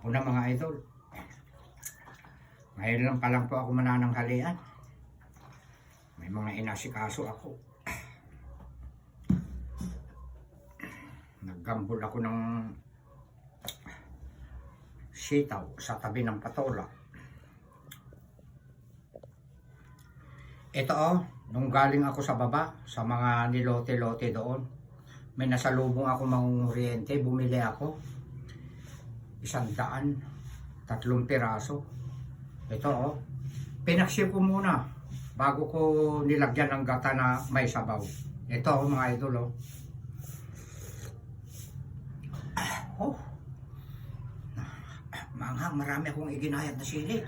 Una mga idol, ngayon lang pa lang po ako manananghalian. May mga inasikaso ako. Naggambol ako ng sitaw sa tabi ng patola. Ito nung galing ako sa baba, sa mga nilote-lote doon, may nasalubong ako mangunguryente, bumili ako. 100, 3 piraso. Ito pinaksiw ko muna bago ko nilagyan ng gata na may sabaw. Ito mga idol manghang, marami akong iginayat na sili.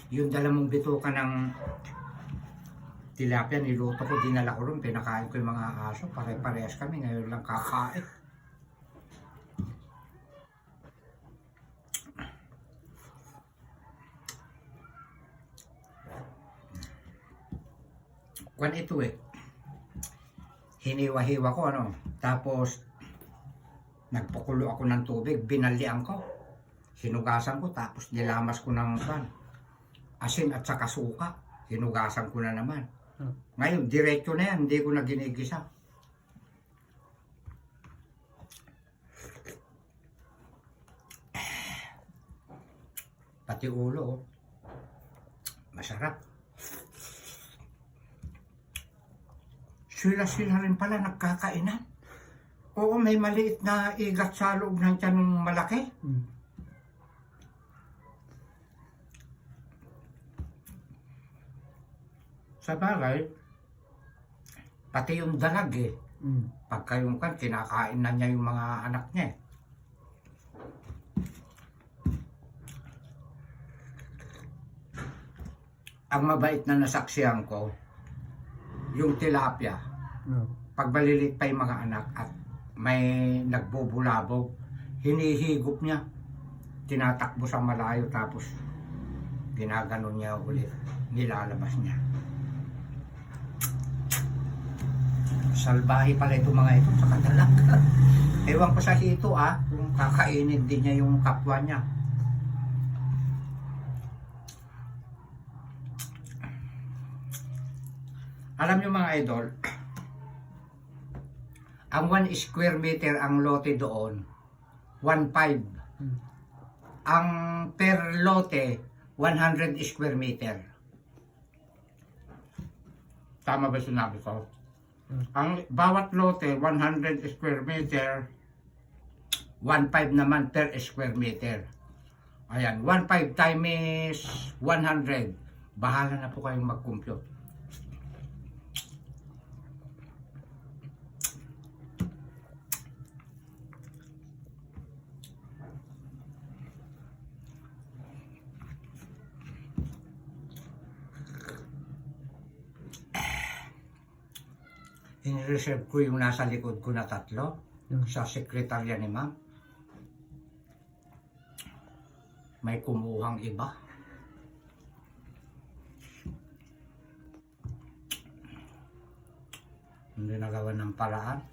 Yung dalamong bituka ng tilapia, niluto ko, dinala ko rin, pinakain ko yung mga aso, pare-parehas kami, ngayon lang kakain. Kwan ito hiniwa-hiwa ko tapos nagpakulo ako ng tubig, binalian ko, hinugasan ko, tapos nilamas ko ng asin at saka suka, hinugasan ko na naman. Ngayon, diretso na yan, hindi ko na ginigisa. Pati ulo, masarap. Sila-sila rin pala nagkakainan. Oo, may maliit na igat sa loob ng tiyan ng malaki. Sa bagay, pati yung dalag pagka yung kinakain na niya yung mga anak niya Ang mabait na nasaksihan ko, yung tilapia, pag malilit pa yung mga anak at may nagbubulabog, hinihigop niya, tinatakbo sa malayo, tapos ginaganon niya ulit, nilalabas niya. Salbahe pala ito mga ito sa kadalag. Ewan ko sa hito kung kakainin din niya yung kapwa niya. Alam niyo mga idol, ang 1 square meter ang lote doon, 1.5. Ang per lote, 100 square meter. Tama ba sinabi ko? Ang bawat lote, 100 square meter, 1.5 naman per square meter. Ayan, 1.5 times 100. Bahala na po kayong mag-compute. In-reserve ko yung nasa likod ko na 3 sa sekretarya ni ma'am. May kumuhang iba. Hindi nagawa ng paraan.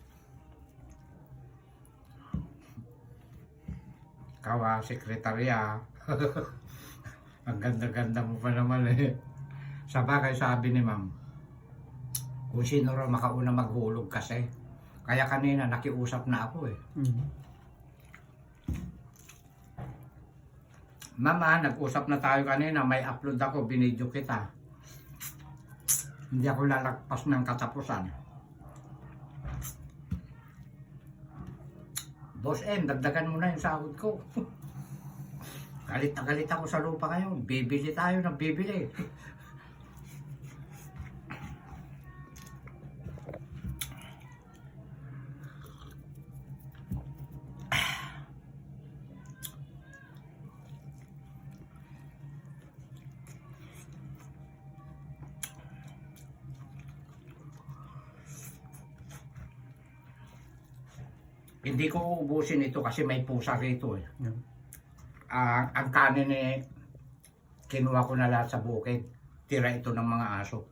Kawa, sekretarya. Ang ganda-ganda mo pa naman Sa bagay, sabi ni ma'am, kung sino raw makauna maghulog kasi. Kaya kanina nakiusap na ako Mama, nag-usap na tayo kanina, may upload ako, binidyo kita. Hindi ako lalagpas ng katapusan. Boss M, dagdagan mo na yung sahod ko. Galit na galit ako sa lupa ngayon. Bibili tayo ng bibili. Hindi ko uubusin ito kasi may pusa rito ang kanin Kinuha ko na lahat sa bukid. Tira ito ng mga aso.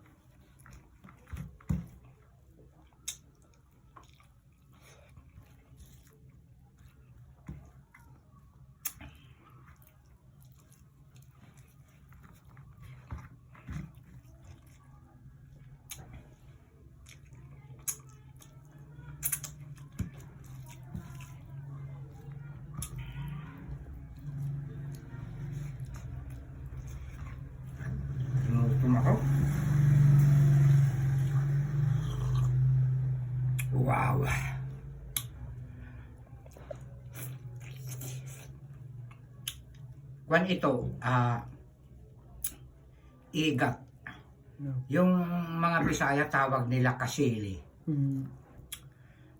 Gutom ako. Wow. Kwan ito, igat. Yung mga Bisaya tawag nila kasili.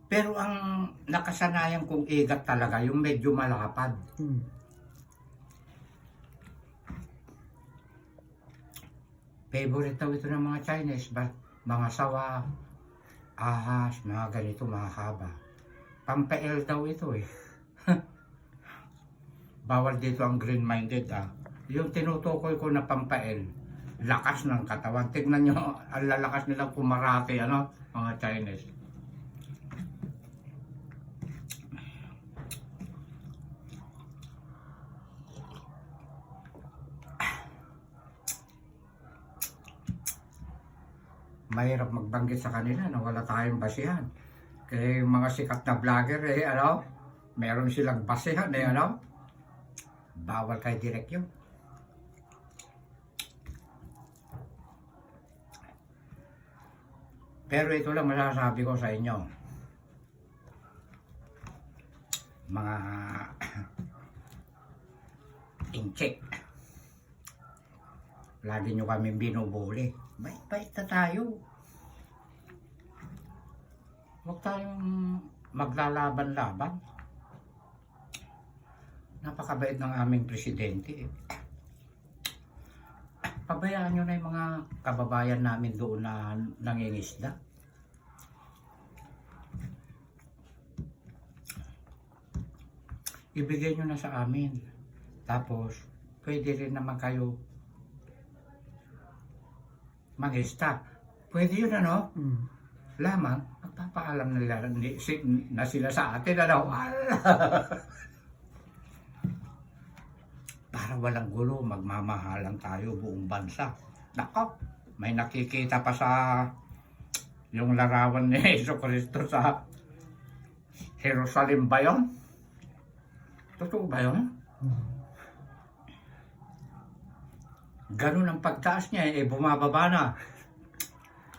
Pero ang nakasanayan kong igat talaga, yung medyo malapad. Favorite daw ito ng mga Chinese, mga sawa, ahas, mga ganito, mahaba. Pampael daw ito eh. Bawal dito ang green-minded Yung tinutukoy ko na pampael, lakas ng katawan. Tignan nyo, ang lalakas nilang kumarate, mga Chinese. Mahirap magbanggit sa kanila na wala tayong basihan. Kaya yung mga sikat na vlogger, meron silang basihan, bawal kay direct yun. Pero ito lang masasabi ko sa inyo, mga incheck. Lagi nyo kami binubuli. Bait-bait na tayo. Huwag tayong maglalaban-laban. Napakabait ng aming presidente. Pabayaan nyo na yung mga kababayan namin doon na nangingisda. Ibigay nyo na sa amin. Tapos, pwede rin naman kayo mag-stop. Pwede yun Lamang, magpapaalam na sila sa atin Para walang gulo, magmamahalan tayo buong bansa. Nako, may nakikita pa sa yung larawan ni Jesucristo sa Jerusalem ba yun? Totoo ba yun? Ganun ang pagtaas niya, bumababa na.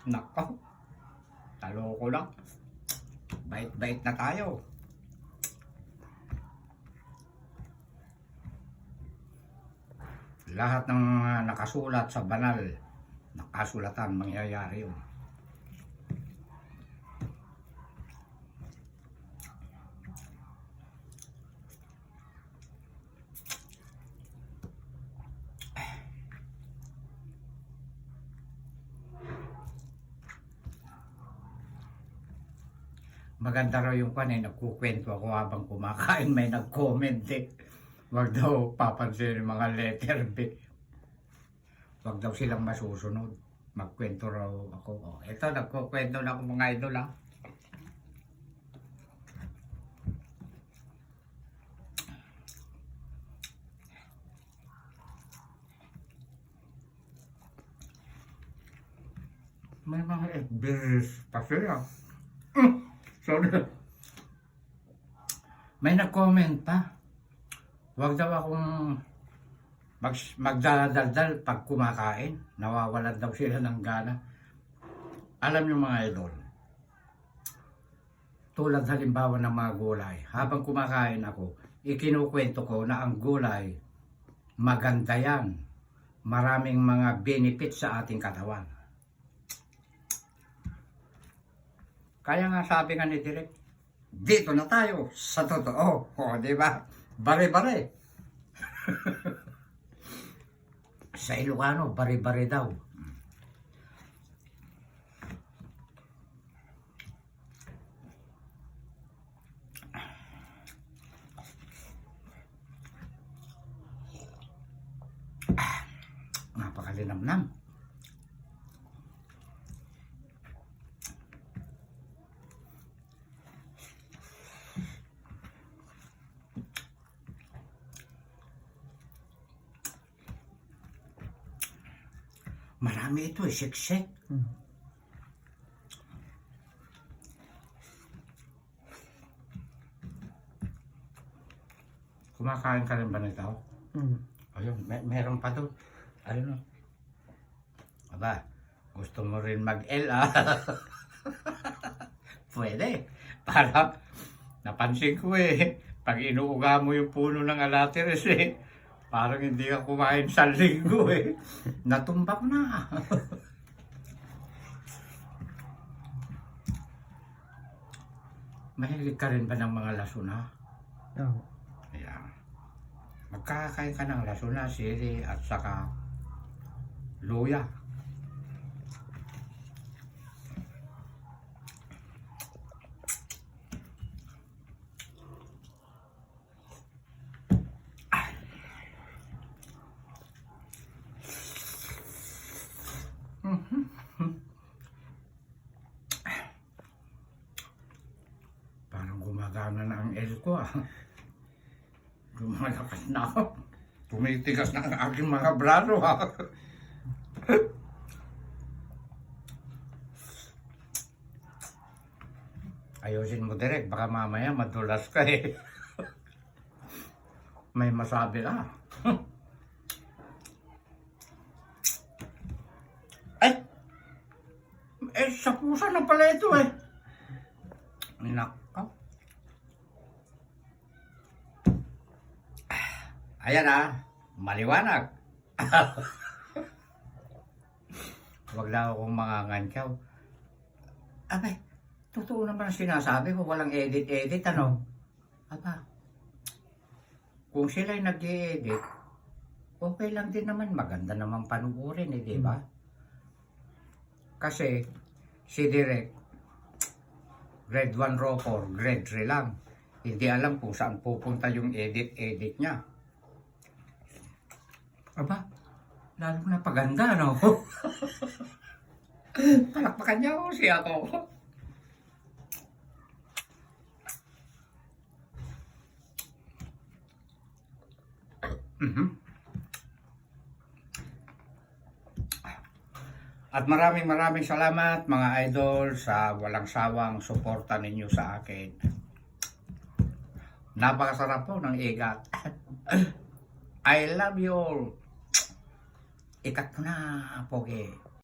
Nako, taloko lang. Bait-bait na tayo. Lahat ng nakasulat sa banal, nakasulatan, mangyayari yun. Maganda raw yung nagkukwento ako habang kumakain, may nag-comment Wag daw papansin yung mga letter B. Wag daw silang masusunod. Magkwento raw ako. Ito, nagkukwento na ako mga idol May mga FBs pa sila. Sorry. May nag-comment pa. Huwag daw akong magdadaldal pag kumakain. Nawawalan daw sila ng gana. Alam niyo mga idol, tulad halimbawa ng mga gulay. Habang kumakain ako, ikinukwento ko na ang gulay, maganda yan. Maraming mga benefits sa ating katawan. Kaya nga sabi nga ni Direk, dito na tayo sa totoo. Di ba? Bare-bare. Sa Ilocano, bare-bare daw. Napakalinamnam. Marami ito eh, siksik. Kumakain ka rin ba nito? Ayun, meron pa doon. Ayun o. Aba, gusto mo rin mag-L ah. Pwede. Para napansin ko eh, pag inuuga mo yung puno ng alateres eh, parang hindi ka kumain sa linggo eh. Natumbak na. Mahilig ka rin ba ng mga lasuna? Oo. Ayan. Magkakain ka ng lasuna, sili at saka luya. Parang gumagana na ang L ko ah. Lumalakas na ako. Tumitigas na ang aking mga braso ha. Ayusin mo direct, baka mamaya madulas ka eh. May masabi ka. Sa pusa na pala ito eh. Nako. Ayan ah, maliwanag. Huwag lang akong mangangansyaw. Abay, totoo naman ang sinasabi ko, walang edit-edit ano. Aba, kung sila'y nag-i-edit, okay lang din naman, maganda naman panuorin eh, di ba? Kasi, si Direk, grade 1 raw 4, grade 3 lang. Hindi alam kung saan pupunta yung edit-edit niya. Aba, lalo na paganda, no? Palakpakan niya ako siya ako. At maraming salamat mga idol sa walang sawang suporta ninyo sa akin. Napakasarap po ng igat. I love you all. Ikat mo na, Pogi.